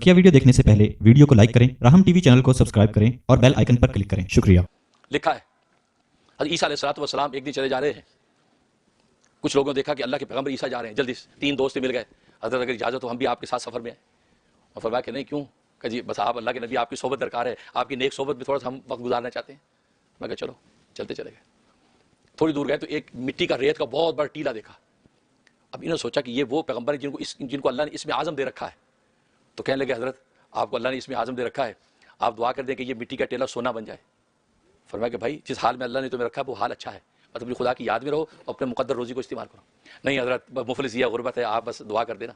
बकिया video देखने से पहले वीडियो को लाइक करें, राहम टीवी चैनल को सब्सक्राइब करें और बेल आइकन पर क्लिक करें। शुक्रिया। लिखा है हज़रत ईसा अलैहिस्सलाम एक दिन चले जा रहे हैं, कुछ लोगों ने देखा कि अल्लाह के पैगंबर ईसा जा रहे हैं, जल्दी से 3 दोस्त मिल गए, हज़रत अगर इजाज़त तो हम भी आपके साथ सफ़र में आए। और फरमाया कि नहीं, क्यों? कि जी बस आप अल्लाह के नबी, आपकी सोबत दरकार है, आपकी नेक सोबत में थोड़ा सा हम वक्त गुजारना चाहते हैं। मैं कहा चलो, चलते चले गए। थोड़ी दूर गए तो एक मिट्टी का, रेत का बहुत बड़ा टीला देखा। अब इन्होंने सोचा कि ये वो पैगंबर है जिनको अल्लाह ने इसमें आज़म दे रखा है। तो कहने लगे हज़रत आपको अल्लाह ने इसमें आज़म दे रखा है, आप दुआ कर दें कि ये मिट्टी का टीला सोना बन जाए। फरमाया कि भाई जिस हाल में अल्लाह ने तुम्हें रखा है वो हाल अच्छा है, और तुम खुदा की याद में रहो, अपने मुकद्दर रोज़ी को इस्तेमाल करो। नहीं हज़रत मुफलिस या गुरबत है, आप बस दुआ कर देना,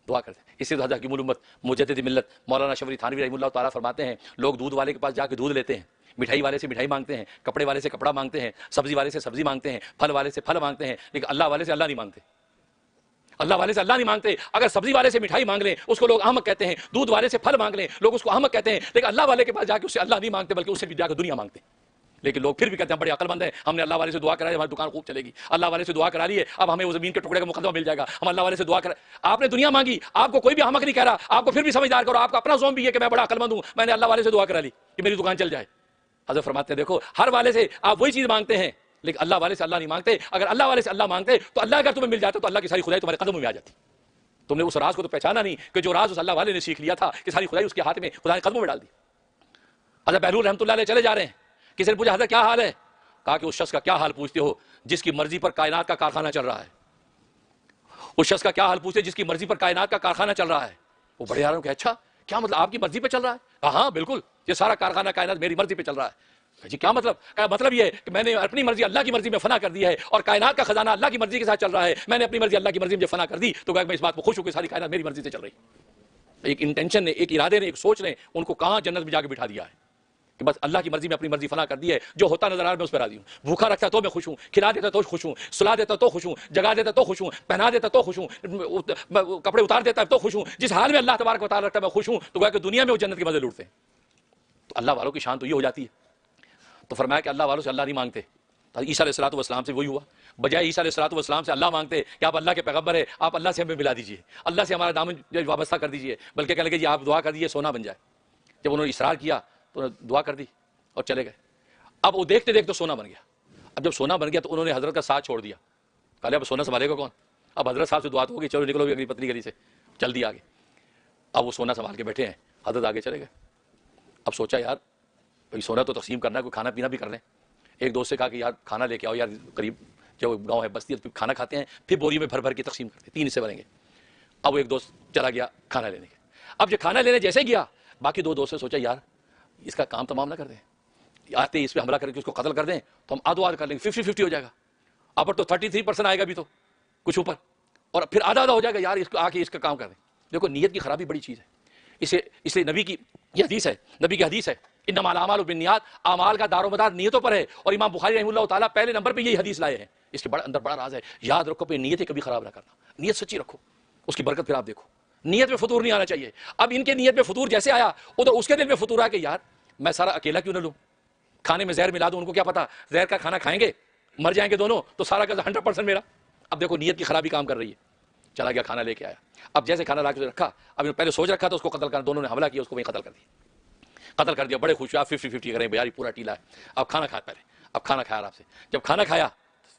दुआ कर दें। इससे हज़रत हकीमुल उम्मत मुजद्दिद मिल्लत मौलाना शफरी थानवी रहमतुल्लाह ताला फरमाते हैं, लोग दूध वाले के पास जाके दूध लेते हैं, मिठाई वाले से मिठाई मांगते हैं, कपड़े वाले से कपड़ा मांगते हैं, सब्जी वाले से सब्जी मांगते हैं, फल वाले से फल मांगते हैं, लेकिन अल्लाह वाले से अल्लाह नहीं मांगते। अल्लाह वाले से अल्लाह नहीं मांगते। अगर सब्जी वाले से मिठाई मांग लें उसको लोग अहमक कहते हैं, दूध वाले से फल मांग लें लोग उसको अहमक कहते हैं, लेकिन अल्लाह वाले के पास जाके उससे अल्लाह नहीं मांगते, बल्कि उससे भी जाकर दुनिया मांगते हैं। लेकिन लोग फिर भी कहते हैं बड़े अकलमंद हैं, हमने अल्लाह वाले से दुआ कराई, हमारी दुकान खूब चलेगी। अल्लाह वाले से दुआ करा ली है, अब हमें वो ज़मीन के टुकड़े का मुकद्दमा मिल जाएगा, हम अल्लाह वाले से दुआ करा। आपने दुनिया मांगी, आपको कोई भी अहमक नहीं कह रहा, आपको फिर भी समझदार करो, आपका अपना ज़ोन भी है कि मैं बड़ा अकलमंद हूँ, मैंने अल्लाह वाले से दुआ करा ली कि मेरी दुकान चल जाए। हज़रत फरमाते हैं देखो, हर वाले से आप वही चीज़ मांगते हैं, लेकिन अल्लाह वाले से अल्लाह नहीं मांगते। अगर अल्लाह वाले से अल्लाह मांगते तो अल्लाह अगर तुम्हें मिल जाता तो अल्लाह की सारी खुदाई तुम्हारे कदमों में आ जाती। तुमने उस राज को तो पहचाना नहीं कि जो राज उस अल्लाह वाले ने सीख लिया था कि सारी खुदाई उसके हाथ में, खुदा ने कदमों में डाल दी। हज़रत बहलूल रहमतुल्लाह अलैह चले जा रहे हैं, किसी ने पूछा हज़रत क्या हाल है? कहा कि उस शख्स का क्या हाल पूछते हो जिसकी मर्जी पर कायनात का कारखाना चल रहा है। उस शख्स का क्या हाल पूछते जिसकी मर्जी पर कायनात का कारखाना चल रहा है। वो बड़े यारों के अच्छा क्या मतलब आपकी मर्जी पे चल रहा है? कहा हाँ बिल्कुल, ये सारा कारखाना कायनात मेरी मर्जी पे चल रहा है। जी क्या मतलब? कहा मतलब ये है कि मैंने अपनी मर्जी अल्लाह की मर्जी में फना कर दी है, और कायनात का खजाना अल्लाह की मर्जी के साथ चल रहा है। मैंने अपनी मर्जी अल्लाह की मर्जी में फना कर दी, तो मैं इस बात को खुश हूं कि सारी कायनात मेरी मर्जी से चल रही है। एक इंटेंशन ने, एक इरादे ने, एक सोच ने उनको कहां जन्नत में जाके बिठा दिया है कि बस अल्लाह की मर्जी में अपनी मर्जी फना कर दी है। जो होता नजर आ रहा है मैं उस पर राजी हूँ। भूखा रखता तो मैं खुश हूँ, खिला देता तो खुश हूँ, सुला देता तो खुश हूँ, जगा देता तो खुश हूँ, पहना देता तो खुश हूँ, कपड़े उतार देता तो खुश हूँ। जिस हाल में अल्लाह तबारक व तआला रखता है मैं खुश हूँ। तो कि दुनिया में वो जन्नत के मजे लूटते हैं। तो अल्लाह वालों की शान तो ये हो जाती है। तो फरमाया कि अल्लाह वालों से अल्लाह नहीं मांगते। तो ईसा अलैहिस्सलातु वस्सलाम से वही हुआ, बजाय ईसा अलैहिस्सलातु वस्सलाम से अल्लाह मांगते कि आप अल्लाह के पैगंबर है, आप अल्लाह से हमें मिला दीजिए, अल्लाह से हमारा दामन वाबस्ता कर दीजिए, बल्कि कहने लगे जी आप दुआ कर दीजिए सोना बन जाए। जब उन्होंने इसरार किया तो उन्होंने दुआ कर दी और चले गए। अब वो देखते देखते सोना बन गया। अब जब सोना बन गया तो उन्होंने हजरत का साथ छोड़ दिया, कहा अब सोना संभालेगा कौन? अब हजरत साहब से दुआ तो होगी, चलो निकलो अगली पतली गली से, चल दिया आगे। अब वो सोना संभाल के बैठे हैं, हजरत आगे चले गए। अब सोचा यार भाई सोना तो तकसीम करना है, कोई खाना पीना भी कर लें। एक दोस्त से कहा कि यार खाना लेके आओ यार, करीब जो गांव है बस्ती है, खाना खाते हैं फिर बोरी में भर भर के तकसीम करते हैं, 3 हिस्से बनेंगे। अब वो एक दोस्त चला गया खाना लेने के। अब जो खाना लेने जैसे गया, बाकी 2 दोस्त ने सोचा यार इसका काम तमाम ना कर दें, आते इस पर हमला करके उसको कत्ल कर दें तो हम आधो आध कर लेंगे, 50-50 हो जाएगा। अब तो 33% आएगा भी तो कुछ ऊपर, और फिर आधा आधा हो जाएगा। यार इसको आके इसका काम कर दें। देखो नीयत की खराबी बड़ी चीज़ है। इसलिए नबी की ये हदीस है, नबी की हदीस है इन्नमल आमालु बिन्नियात, आमाल का दारोमदार नियतों पर है। और इमाम बुखारी रहमतुल्लाह ताला पहले नंबर पे यही हदीस लाए हैं। इसके अंदर बड़ा राज है। याद रखो अपनी नीयतें कभी खराब ना करना, नीयत सच्ची रखो, उसकी बरकत फिर आप देखो। नीयत में फतूर नहीं आना चाहिए। अब इनके नीयत में फतूर जैसे आया, उधर उसके दिल में फतूर आया कि यार मैं सारा अकेला क्यों ना लूं, खाने में जहर मिला दूं। उनको क्या पता जहर का खाना खाएंगे मर जाएंगे दोनों, तो सारा का 100% मेरा। अब देखो नीयत की खराबी काम कर रही है। चला गया खाना लेके आया। अब जैसे खाना ला के रखा, अब पहले सोच रखा था उसको कत्ल करना, दोनों ने हमला किया, उसको वहीं कत्ल कर दिया। कत्ल कर दिया, बड़े खुश हुए, 50-50 करें यार पूरा टीला है। अब खाना खाया पहले, अब खाना खाया आराम से। जब खाना खाया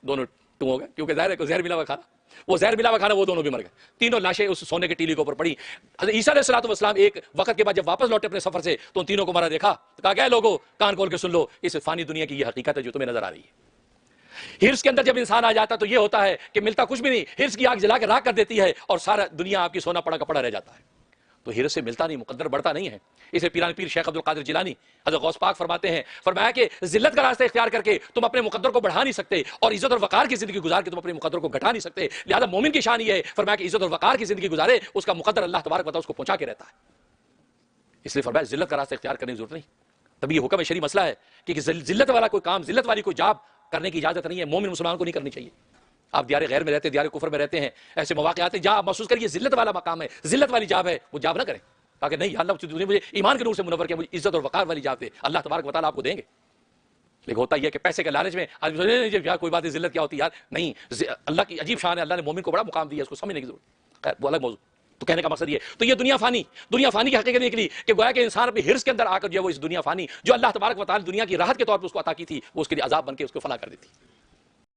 दोनों टू हो गए, क्योंकि जहर मिला हुआ खाना, वो जहर मिला हुआ खाना, वो दोनों भी मर गए। तीनों लाशें उस सोने के टीले के ऊपर पड़ी। हज़रत ईसा अलैहिस्सलातु वस्सलाम एक वक्त के बाद जब वापस लौटे अपने सफर से, तो उन तीनों को मरा देखा, तो कहा गया लोगों कान खोल के सुन लो, इस फानी दुनिया की ये हकीकत है जो तुम्हें नजर आ रही है। हिर्स के अंदर जब इंसान आ जाता तो ये होता है कि मिलता कुछ भी नहीं, हिर्स की आग जला के राख कर देती है और सारा दुनिया आपकी सोना पड़ा कपड़ा रह जाता है। तो हिर्स से मिलता नहीं, मुकद्दर बढ़ता नहीं है। इसे पीर शेख अब्दुल कादिर जिलानी हज़रत गौस पाक फरमाते हैं, फरमाया कि जिल्लत का रास्ता इख्तियार करके तुम अपने मुकद्दर को बढ़ा नहीं सकते, और इज्जत और वकार की जिंदगी गुजार के तुम अपने मुकद्दर को घटा नहीं सकते। लिहाजा मोमिन की शान ये है, फरमाया कि इज्जत और वकार की जिंदगी गुजारे, उसका मुकद्दर अल्लाह तबारक व तआला उसको पहुंचा के रहता है। इसलिए फरमाया जिल्लत का रास्ता इख्तियार करने की जरूरत नहीं। तभी ये हुक्म शरी मसला है कि जिल्लत वाला कोई काम, जिल्लत वाली कोई जाब करने की इजाजत नहीं है, मोमिन मुसलमान को नहीं करनी चाहिए। आप दियारे गैर में रहते हैं, दियारे कुफर में रहते हैं, ऐसे मौके आते हैं जहां आप महसूस करिए जिल्लत वाला मकाम है, जिल्लत वाली जाब है, वो जाब ना करें। कहा कि नहीं अल्लाह तूने मुझे ईमान के नूर से मुनव्वर किया, मुझे इज्जत और वकार वाली जाब दे, अल्लाह तबारक व तआला आपको देंगे। लेकिन होता यह कि पैसे के लालच में आदमी यार कोई बात है, जिल्लत क्या होती है यार, नहीं, अल्लाह की अजीब शान है, अल्लाह ने मोमिन को बड़ा मुकाम दिया, इसको समझने की जरूरत। खैर वो अलग मौजूद। تو کہنے کا مقصد یہ تو یہ دنیا فانی کی حقیقت نکلی کہ گویا کہ انسان اپنے حرص کے اندر آ کر جو ہے وہ اس دنیا فانی جو اللہ تبارک و تعالی دنیا کی راحت کے طور پر اس کو عطا کی تھی وہ اس کے لیے عذاب بن کے اس کو فنا کر دیتی.